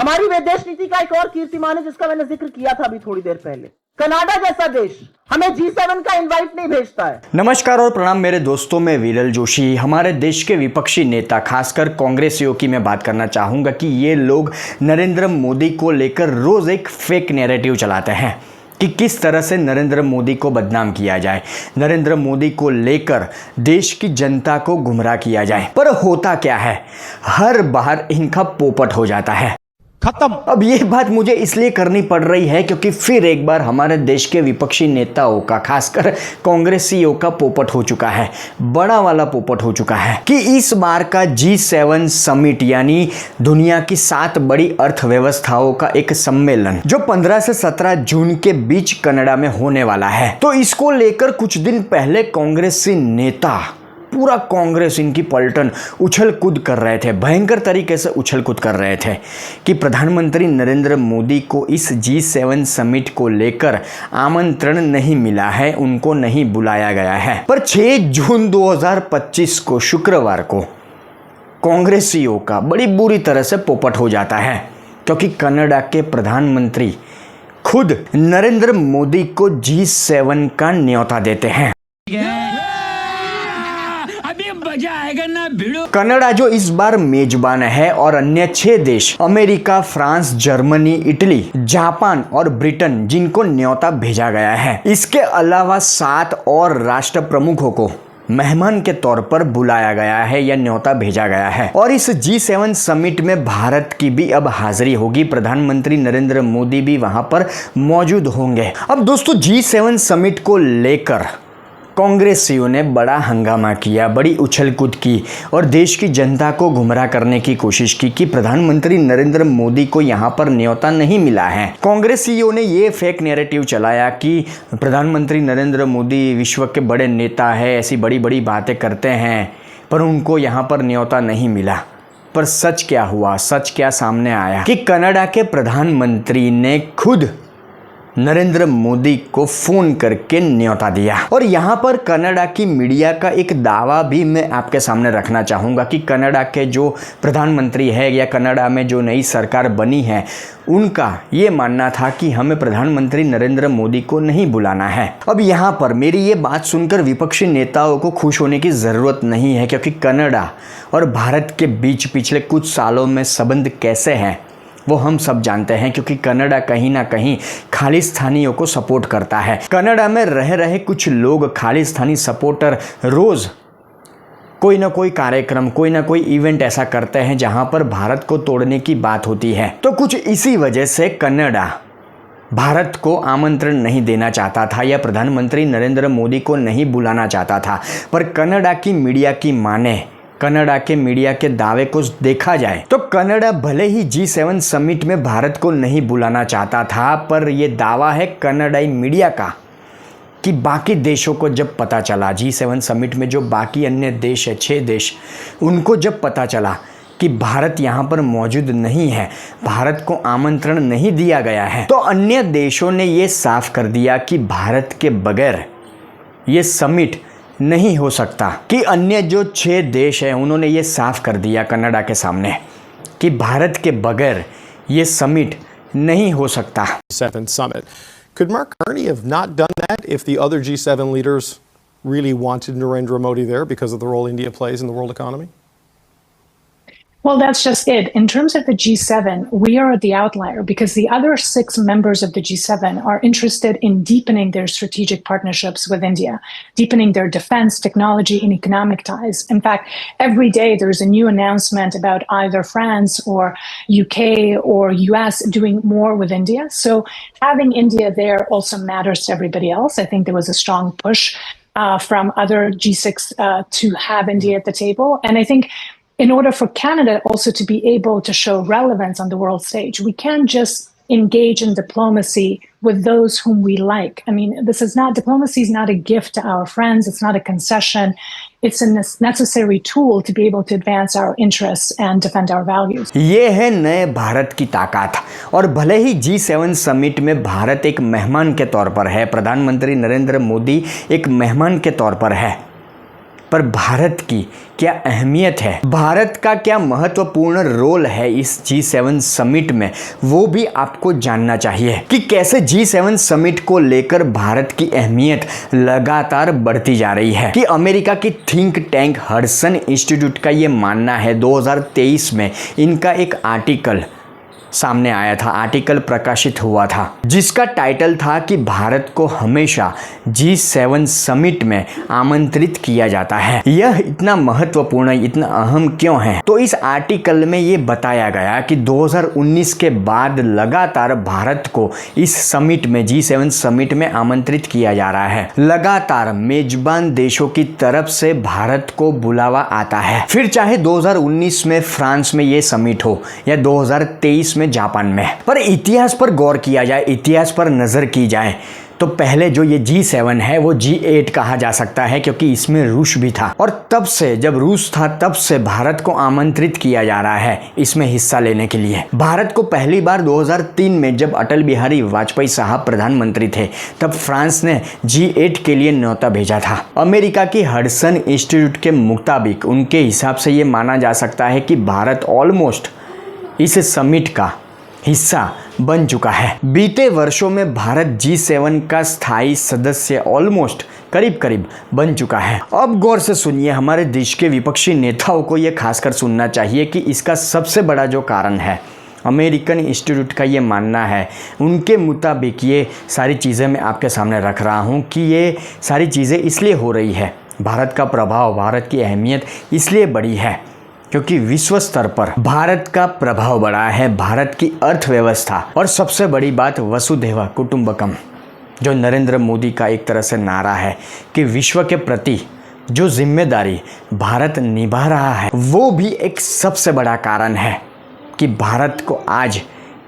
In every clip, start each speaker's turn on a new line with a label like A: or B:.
A: हमारी विदेश नीति का एक और कीर्तिमान है जिसका मैंने जिक्र किया था अभी थोड़ी देर पहले। कनाडा जैसा देश हमें G7 का इनवाइट नहीं भेजता है।
B: नमस्कार और प्रणाम मेरे दोस्तों, मैं विरल जोशी। हमारे देश के विपक्षी नेता, खासकर कांग्रेसियों की मैं बात करना चाहूँगा कि ये लोग नरेंद्र मोदी को लेकर रोज़ एक फेक नैरेटिव चलाते हैं कि किस तरह से नरेंद्र मोदी को बदनाम किया जाए, नरेंद्र मोदी को लेकर देश की जनता को गुमराह किया जाए। पर होता क्या है, हर बार इनका पोपट हो जाता है, खत्म। अब ये बात मुझे इसलिए करनी पड़ रही है क्योंकि फिर एक बार हमारे देश के विपक्षी नेताओं का, खासकर कांग्रेसियों का पोपट हो चुका है, बड़ा वाला पोपट हो चुका है कि इस बार का G7 समिट यानी दुनिया की 7 बड़ी अर्थव्यवस्थाओं का एक सम्मेलन जो 15 से 17 जून के बीच कनाडा में होने वाला है, तो इसको लेकर कुछ दिन पहले कांग्रेसी नेता, पूरा कांग्रेस इनकी पलटन उछल कूद कर रहे थे, भयंकर तरीके से उछल कूद कर रहे थे कि प्रधानमंत्री नरेंद्र मोदी को इस G7 समिट को लेकर आमंत्रण नहीं मिला है, उनको नहीं बुलाया गया है। पर 6 जून 2025 को शुक्रवार को कांग्रेसियों का बड़ी बुरी तरह से पोपट हो जाता है क्योंकि कनाडा के प्रधानमंत्री खुद नरेंद्र मोदी को G7 का न्योता देते हैं। कनाडा जो इस बार मेजबान है और अन्य 6 देश America, France, Germany, Italy, Japan और ब्रिटेन जिनको न्योता भेजा गया है। इसके अलावा 7 और राष्ट्र प्रमुखों को मेहमान के तौर पर बुलाया गया है या न्योता भेजा गया है। और इस G7 समिट में भारत की भी अब हाजिरी होगी, प्रधानमंत्री नरेंद्र मोदी भी वहां पर मौजूद होंगे। अब दोस्तों, G7 समिट को लेकर कांग्रेसियों ने बड़ा हंगामा किया, बड़ी उछल कूद की और देश की जनता को गुमराह करने की कोशिश की कि प्रधानमंत्री नरेंद्र मोदी को यहाँ पर न्योता नहीं मिला है। कांग्रेसियों ने ये फेक नैरेटिव चलाया कि प्रधानमंत्री नरेंद्र मोदी विश्व के बड़े नेता है, ऐसी बड़ी बड़ी बातें करते हैं, पर उनको यहाँ पर न्योता नहीं मिला। पर सच क्या हुआ, सच क्या सामने आया कि कनाडा के प्रधानमंत्री ने खुद नरेंद्र मोदी को फोन करके न्योता दिया। और यहाँ पर कनाडा की मीडिया का एक दावा भी मैं आपके सामने रखना चाहूँगा कि कनाडा के जो प्रधानमंत्री है या कनाडा में जो नई सरकार बनी है, उनका ये मानना था कि हमें प्रधानमंत्री नरेंद्र मोदी को नहीं बुलाना है। अब यहाँ पर मेरी ये बात सुनकर विपक्षी नेताओं को खुश होने की ज़रूरत नहीं है क्योंकि कनाडा और भारत के बीच पिछले कुछ सालों में संबंध कैसे हैं वो हम सब जानते हैं, क्योंकि कनाडा कहीं ना कहीं खालिस्तानियों को सपोर्ट करता है। कनाडा में रह रहे कुछ लोग, खालिस्तानी सपोर्टर, रोज़ कोई ना कोई कार्यक्रम, कोई ना कोई इवेंट ऐसा करते हैं जहां पर भारत को तोड़ने की बात होती है। तो कुछ इसी वजह से कनाडा भारत को आमंत्रण नहीं देना चाहता था या प्रधानमंत्री नरेंद्र मोदी को नहीं बुलाना चाहता था। पर कनाडा की मीडिया की माने, कनाडा के मीडिया के दावे को देखा जाए तो कनाडा भले ही G7 समिट में भारत को नहीं बुलाना चाहता था, पर यह दावा है कनाडाई मीडिया का कि बाकी देशों को जब पता चला, G7 समिट में जो बाकी अन्य देश है, 6 देश, उनको जब पता चला कि भारत यहाँ पर मौजूद नहीं है, भारत को आमंत्रण नहीं दिया गया है, तो अन्य देशों ने ये साफ कर दिया कि भारत के बगैर ये समिट नहीं हो सकता। कि अन्य जो 6 देश हैं उन्होंने ये साफ कर दिया कनाडा के सामने कि भारत के बगैर ये समिट नहीं हो सकता।
C: G7 summit. Could Mark Carney have not done that if the other G7 leaders really wanted Narendra Modi there because of the role India plays in the world economy?
D: Well, that's just it. In terms of the G7, we are the outlier because the other 6 members of the G7 are interested in deepening their strategic partnerships with India, deepening their defense, technology, and economic ties. In fact, every day there's a new announcement about either France or UK or US doing more with India. So having India there also matters to everybody else. I think there was a strong push from other G6 to have India at the table. And I think in order for Canada also to be able to show relevance on the world stage, we can't just engage in diplomacy with those whom we like. I mean, diplomacy is not a gift to our friends. It's not a concession. It's a necessary tool to be able to advance our interests and defend our values.
B: ये है नए भारत की ताकत। और भले ही G7 summit में भारत एक मेहमान के तौर पर है, प्रधानमंत्री नरेंद्र मोदी एक मेहमान के तौर पर है, पर भारत की क्या अहमियत है, भारत का क्या महत्वपूर्ण रोल है इस G7 समिट में, वो भी आपको जानना चाहिए कि कैसे G7 समिट को लेकर भारत की अहमियत लगातार बढ़ती जा रही है। कि अमेरिका की थिंक टैंक हडसन इंस्टीट्यूट का ये मानना है, 2023 में इनका एक आर्टिकल सामने आया था, आर्टिकल प्रकाशित हुआ था जिसका टाइटल था कि भारत को हमेशा G7 समिट में आमंत्रित किया जाता है। यह इतना महत्वपूर्ण, इतना अहम क्यों है? तो इस आर्टिकल में ये बताया गया कि 2019 के बाद लगातार भारत को इस समिट में, G7 समिट में आमंत्रित किया जा रहा है। लगातार मेजबान देशों की तरफ से भारत को बुलावा आता है, फिर चाहे 2019 में फ्रांस में ये समिट हो या 2023 में जापान में। पर इतिहास पर गौर किया जाए, इतिहास पर नजर की जाए तो पहले जो ये G7 है वो G8 कहा जा सकता है, क्योंकि इसमें रूस भी था। और तब से, जब रूस था तब से भारत को आमंत्रित किया जा रहा है इसमें हिस्सा लेने के लिए। भारत को पहली बार 2003 में जब अटल बिहारी वाजपेयी साहब प्रधानमंत्री थे तब फ्रांस ने G8 के लिए न्योता भेजा था। अमेरिका की हडसन इंस्टीट्यूट के मुताबिक, उनके हिसाब से ये माना जा सकता है कि भारत ऑलमोस्ट इस समिट का हिस्सा बन चुका है। बीते वर्षों में भारत G7 का स्थायी सदस्य ऑलमोस्ट करीब बन चुका है। अब गौर से सुनिए, हमारे देश के विपक्षी नेताओं को यह खासकर सुनना चाहिए कि इसका सबसे बड़ा जो कारण है, अमेरिकन इंस्टीट्यूट का ये मानना है, उनके मुताबिक ये सारी चीज़ें मैं आपके सामने रख रहा हूँ कि ये सारी चीज़ें इसलिए हो रही है, भारत का प्रभाव, भारत की अहमियत इसलिए बढ़ी है क्योंकि विश्व स्तर पर भारत का प्रभाव बढ़ा है, भारत की अर्थव्यवस्था। और सबसे बड़ी बात वसुधैव कुटुंबकम, जो नरेंद्र मोदी का एक तरह से नारा है कि विश्व के प्रति जो जिम्मेदारी भारत निभा रहा है, वो भी एक सबसे बड़ा कारण है कि भारत को आज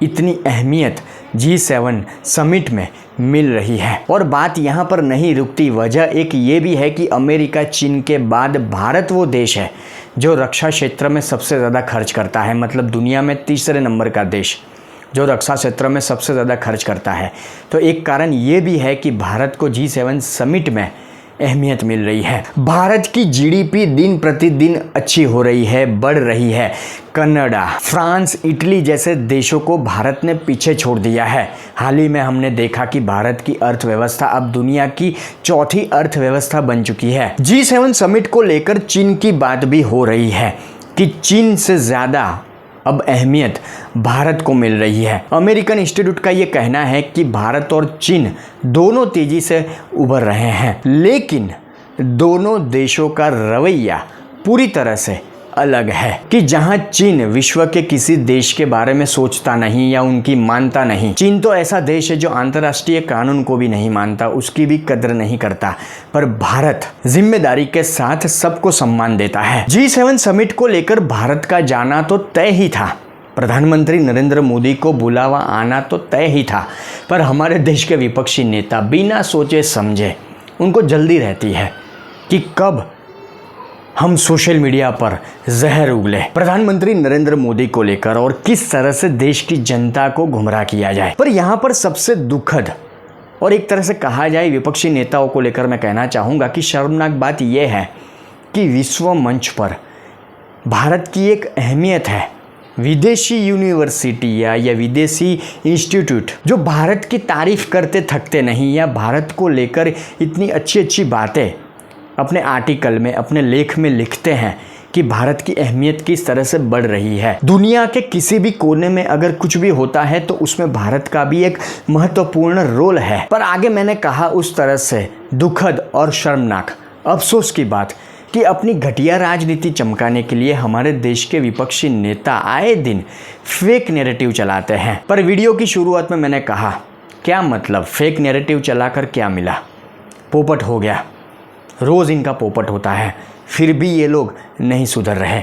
B: इतनी अहमियत G7 समिट में मिल रही है। और बात यहाँ पर नहीं रुकती, वजह एक ये भी है कि अमेरिका, चीन के बाद भारत वो देश है जो रक्षा क्षेत्र में सबसे ज़्यादा खर्च करता है, मतलब दुनिया में तीसरे नंबर का देश जो रक्षा क्षेत्र में सबसे ज़्यादा खर्च करता है। तो एक कारण ये भी है कि भारत को G7 समिट में अहमियत मिल रही है। भारत की GDP दिन प्रतिदिन अच्छी हो रही है, बढ़ रही है। कनाडा, फ्रांस, इटली जैसे देशों को भारत ने पीछे छोड़ दिया है। हाल ही में हमने देखा कि भारत की अर्थव्यवस्था अब दुनिया की चौथी अर्थव्यवस्था बन चुकी है। G7 समिट को लेकर चीन की बात भी हो रही है कि चीन से ज़्यादा अब अहमियत भारत को मिल रही है। अमेरिकन इंस्टीट्यूट का ये कहना है कि भारत और चीन दोनों तेजी से उभर रहे हैं, लेकिन दोनों देशों का रवैया पूरी तरह से अलग है। कि जहां चीन विश्व के किसी देश के बारे में सोचता नहीं या उनकी मानता नहीं, चीन तो ऐसा देश है जो अंतर्राष्ट्रीय कानून को भी नहीं मानता, उसकी भी कदर नहीं करता, पर भारत जिम्मेदारी के साथ सबको सम्मान देता है। G7 समिट को लेकर भारत का जाना तो तय ही था, प्रधानमंत्री नरेंद्र मोदी को बुलावा आना तो तय ही था, पर हमारे देश के विपक्षी नेता बिना सोचे समझे, उनको जल्दी रहती है कि कब हम सोशल मीडिया पर जहर उगले प्रधानमंत्री नरेंद्र मोदी को लेकर और किस तरह से देश की जनता को गुमराह किया जाए। पर यहाँ पर सबसे दुखद और एक तरह से कहा जाए विपक्षी नेताओं को लेकर मैं कहना चाहूँगा कि शर्मनाक बात यह है कि विश्व मंच पर भारत की एक अहमियत है। विदेशी यूनिवर्सिटी या विदेशी इंस्टीट्यूट जो भारत की तारीफ करते थकते नहीं या भारत को लेकर इतनी अच्छी बातें अपने आर्टिकल में, अपने लेख में लिखते हैं कि भारत की अहमियत किस तरह से बढ़ रही है। दुनिया के किसी भी कोने में अगर कुछ भी होता है तो उसमें भारत का भी एक महत्वपूर्ण रोल है। पर आगे मैंने कहा उस तरह से दुखद और शर्मनाक, अफसोस की बात कि अपनी घटिया राजनीति चमकाने के लिए हमारे देश के विपक्षी नेता आए दिन फेक नैरेटिव चलाते हैं। पर वीडियो की शुरुआत में मैंने कहा, क्या मतलब, फेक नैरेटिव चलाकर क्या मिला? पोपट हो गया, रोज़ इनका पोपट होता है, फिर भी ये लोग नहीं सुधर रहे।